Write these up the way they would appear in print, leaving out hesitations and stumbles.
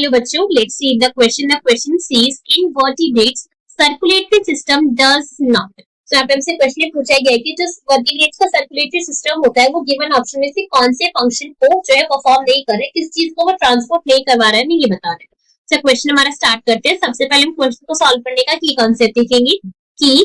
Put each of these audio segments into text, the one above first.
चलो बच्चों, let's see the question. The question says invertebrates circulatory system does not. तो यहाँ पे हमसे क्वेश्चन पूछा गया है कि जो वर्टिब्रेट्स का सर्कुलेटरी सिस्टम होता है वो गिवन ऑप्शन में से कौन से फंक्शन को जो है परफॉर्म नहीं कर रहे, किस चीज को वो ट्रांसपोर्ट नहीं करवा रहा है, नहीं ये बता रहे. तो क्वेश्चन हमारा स्टार्ट करते हैं. सबसे पहले हम क्वेश्चन को सॉल्व करने का की कॉन्सेप्ट देखेंगे. की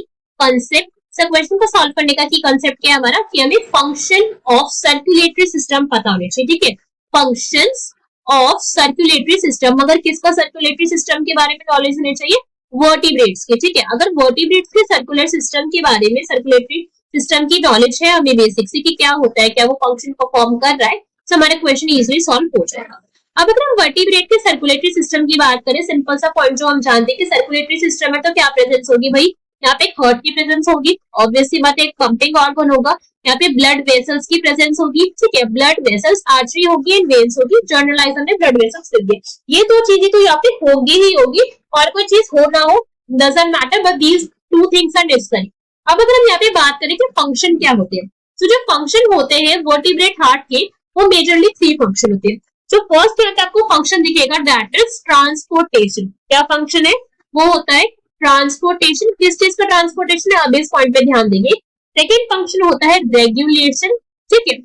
कॉन्सेप्ट. सर क्वेश्चन को सॉल्व करने का की कॉन्सेप्ट क्या है हमारा, कि हमें फंक्शन ऑफ सर्कुलेटरी सिस्टम पता होने चाहिए. ठीक है, फंक्शंस ऑफ सर्कुलेटरी सिस्टम. मगर किसका सर्कुलेटरी सिस्टम के बारे में नॉलेज होनी चाहिए, वर्टिब्रेट्स के. ठीक है, अगर वर्टिब्रेट्स के सर्कुलर सिस्टम के बारे में, सर्कुलेटरी सिस्टम की नॉलेज है हमें बेसिक से कि क्या होता है, क्या वो फंक्शन परफॉर्म कर रहा है, तो हमारा क्वेश्चन इजीली सॉल्व हो जाएगा. अब अगर हम वर्टिब्रेट के सर्कुलेटरी सिस्टम की बात करें, सिंपल सा पॉइंट जो हम जानते हैं कि सर्कुलेटरी सिस्टम में तो क्या प्रेजेंस होगी भाई, यहाँ पे एक हार्ट की प्रेजेंस होगी, ऑब्वियसली बात है, एक पंपिंग ऑर्गन होगा, यहाँ पे ब्लड वेसल्स की प्रेजेंस होगी. ठीक है, ब्लड वेसल्स, आर्टरी होगी एंड वेन्स होगी. जर्नलाइज हमने ब्लड वेसल्स लिख दिए. ये दो चीजें तो यहाँ पे होगी ही होगी, और कोई चीज हो ना हो doesn't matter, but these two things are necessary. अब अगर हम यहाँ पे बात करें कि फंक्शन क्या होते हैं, तो जो फंक्शन होते हैं वर्टिब्रेट हार्ट के, वो मेजरली 3 फंक्शन होते हैं. जो फर्स्ट यहाँ पे आपको फंक्शन दिखेगा दैट इज ट्रांसपोर्टेशन. क्या फंक्शन है, वो होता है ट्रांसपोर्टेशन. किस चीज का ट्रांसपोर्टेशन है, अब इस पॉइंट पे ध्यान देंगे. सेकेंड फंक्शन होता है रेगुलेशन. ठीक है,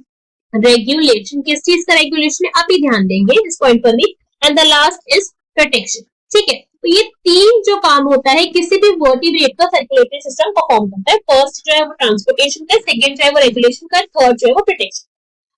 रेगुलेशन किस चीज का रेगुलेशन है, आप ही ध्यान देंगे इस पॉइंट पर भी. And the last is protection. ठीक है, तो ये 3 जो काम होता है किसी भी वर्टिब्रेट का सर्कुलेटरी सिस्टम परफॉर्म करता है. फर्स्ट जो है वो ट्रांसपोर्टेशन का, सेकेंड जो है वो रेगुलेशन का, थर्ड जो है वो प्रोटेक्शन.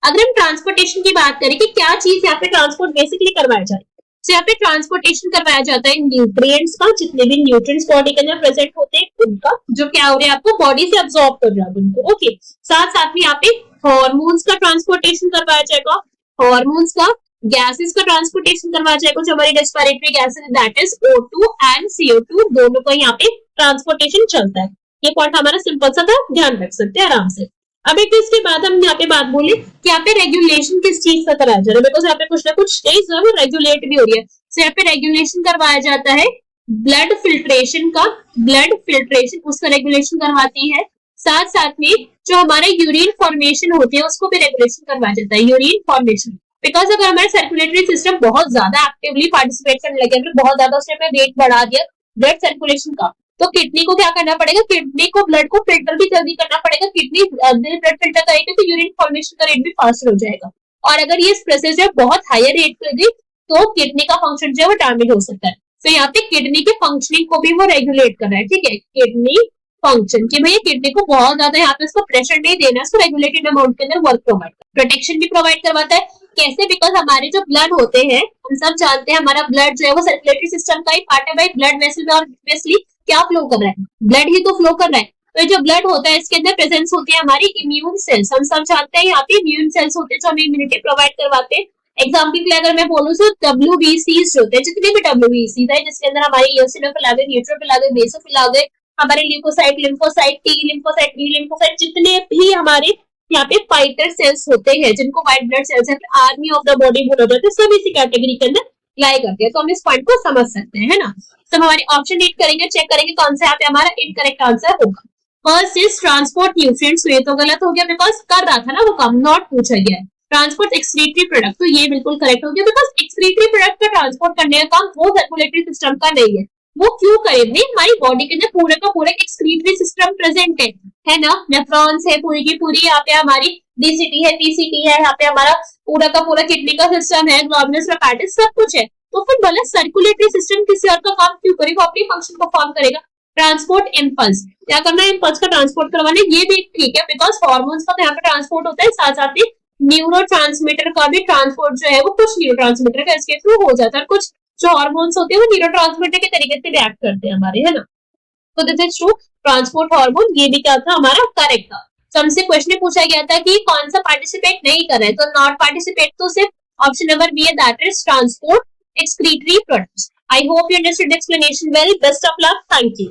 अगर हम ट्रांसपोर्टेशन की बात करें कि क्या चीज यहाँ पे ट्रांसपोर्ट बेसिकली करवाया जाए, तो यहाँ पे ट्रांसपोर्टेशन करवाया जाता है न्यूट्रिएंट्स का. जितने भी न्यूट्रिएंट्स बॉडी के अंदर प्रेजेंट होते हैं उनका, जो क्या हो रहा है आपको बॉडी से अब्सॉर्ब कर रहा है उनको. ओके, साथ साथ में यहाँ पे हार्मोन्स का ट्रांसपोर्टेशन करवाया जाएगा, हार्मोन्स का, गैसेस का ट्रांसपोर्टेशन करवाया जाएगा, जो हमारी respiratory gases that is O2 and CO2, दोनों का यहाँ पे ट्रांसपोर्टेशन चलता है. ये पॉइंट हमारा सिंपल सा था, ध्यान रख सकते हैं आराम से. अब एक इसके बाद हम यहाँ पे बात बोले कि यहाँ पे रेगुलेशन किस चीज का कराया जा रहा है, बिकॉज यहाँ पे कुछ ना कुछ चीज जो है रेगुलेट भी हो रही है. तो यहाँ पे रेगुलेशन करवाया जाता है ब्लड फिल्ट्रेशन का, ब्लड फिल्ट्रेशन उसका रेगुलेशन करवाती है. साथ साथ में जो हमारे यूरिन फॉर्मेशन होते हैं उसको भी रेगुलेशन करवाया जाता है, यूरिन फॉर्मेशन. बिकॉज अगर हमारा सर्कुलेटरी सिस्टम बहुत ज्यादा एक्टिवली पार्टिसिपेट करने लगे, बहुत ज्यादा उसने वेट बढ़ा दिया ब्लड सर्कुलेशन का, तो किडनी को क्या करना पड़ेगा, किडनी को ब्लड को फिल्टर भी जल्दी करना पड़ेगा. किडनी ब्लड फिल्टर करेगी तो यूरिन फॉर्मेशन का रेट भी फास्ट हो जाएगा. और अगर ये प्रोसेस जो बहुत हायर रेट पे होगी तो किडनी का फंक्शन जो है वो डैमेज हो सकता है. तो यहाँ पे किडनी के फंक्शनिंग को भी वो रेगुलेट कर रहा है. ठीक है, किडनी फंक्शन कि भैया किडनी को बहुत ज्यादा यहाँ पे उसको प्रेशर नहीं देना, उसको रेगुलेटेड अमाउंट के अंदर वर्क प्रोवाइड कर, प्रोटेक्शन भी प्रोवाइड करवाता है. कैसे, बिकॉज हमारे जो ब्लड होते हैं, हम सब जानते हैं हमारा ब्लड जो है वो सर्कुलेटरी सिस्टम का ही पार्ट है भाई. ब्लड वेसल में ऑब्वियसली क्या फ्लो कर रहा है, ब्लड ही तो फ्लो कर रहा है. तो जो ब्लड होता है इसके अंदर प्रेजेंस होती है हमारी इम्यून सेल्स. हम सब जानते हैं यहाँ पे इम्यून सेल्स होते हैं जो हमें इम्यूनिटी प्रोवाइड करवाते हैं. एग्जाम्पल के लिए अगर मैं बोलूँ तो WBCs जो होते हैं, जितने भी WBCs है जिसके अंदर हमारे इओसिनोफिल आ गए, न्यूट्रोफिल आ गए, बेसोफिल आ गए, हमारे leucocyte, lymphocyte, T lymphocyte, B lymphocyte, जितने भी हमारे यहाँ पे फाइटर सेल्स होते हैं जिनको व्हाइट ब्लड सेल्स है, आर्मी ऑफ द बॉडी बोला जाता है, सब इसी कैटेगरी के अंदर लाई करते हैं. तो हम इस पॉइंट को समझ सकते हैं, है ना. तो हमारे ऑप्शन रीड करेंगे, चेक करेंगे कौन सा यहाँ पे हमारा इनकरेक्ट आंसर होगा. First is transport nutrients. ये तो गलत हो गया बिकॉज कर रहा था ना वो काम, नॉट पूछा गया है. ट्रांसपोर्ट एक्सक्रीटरी प्रोडक्ट, तो ये बिल्कुल करेक्ट हो गया बिकॉज एक्सक्रीटरी प्रोडक्ट का ट्रांसपोर्ट करने का काम वो सर्कुलेटरी सिस्टम का नहीं है. वो क्यों करेंगे, हमारी बॉडी के अंदर पूरे का पूरा एक्सक्रीटरी सिस्टम प्रेजेंट है ना. नेफ्रॉन्स है पूरी की पूरी, यहाँ पे हमारी DCT है, TCT है, यहाँ पे हमारा पूरा का पूरा किडनी का सिस्टम है, ग्लोमेरुलस हेपेटिस सब कुछ है. तो फिर भले सर्कुलेटरी सिस्टम किसी और का काम क्यों करेगा, अपनी फंक्शन परफॉर्म करेगा. ट्रांसपोर्ट इम्पल्स, क्या करना है, इम्पल्स का ट्रांसपोर्ट करवाना, ये भी ठीक है बिकॉज हार्मोन्स का तो यहाँ पे ट्रांसपोर्ट होता है. साथ साथ में न्यूरोट्रांसमीटर का भी ट्रांसपोर्ट जो है वो कुछ न्यूरोट्रांसमीटर का इसके थ्रू हो जाता है, कुछ जो हार्मोन्स होते हैं वो न्यूरोट्रांसमीटर के तरीके से रिएक्ट करते हैं हमारे, है ना. तो this is true, transport hormone, ये भी क्या था हमारा करेक्ट था. तो हमसे क्वेश्चन पूछा गया था कि कौन सा पार्टिसिपेट नहीं कर रहा है, तो नॉट पार्टिसिपेट तो सिर्फ ऑप्शन नंबर बी है that is transport excretory products. I hope you understood the explanation well. Best of luck. Thank you.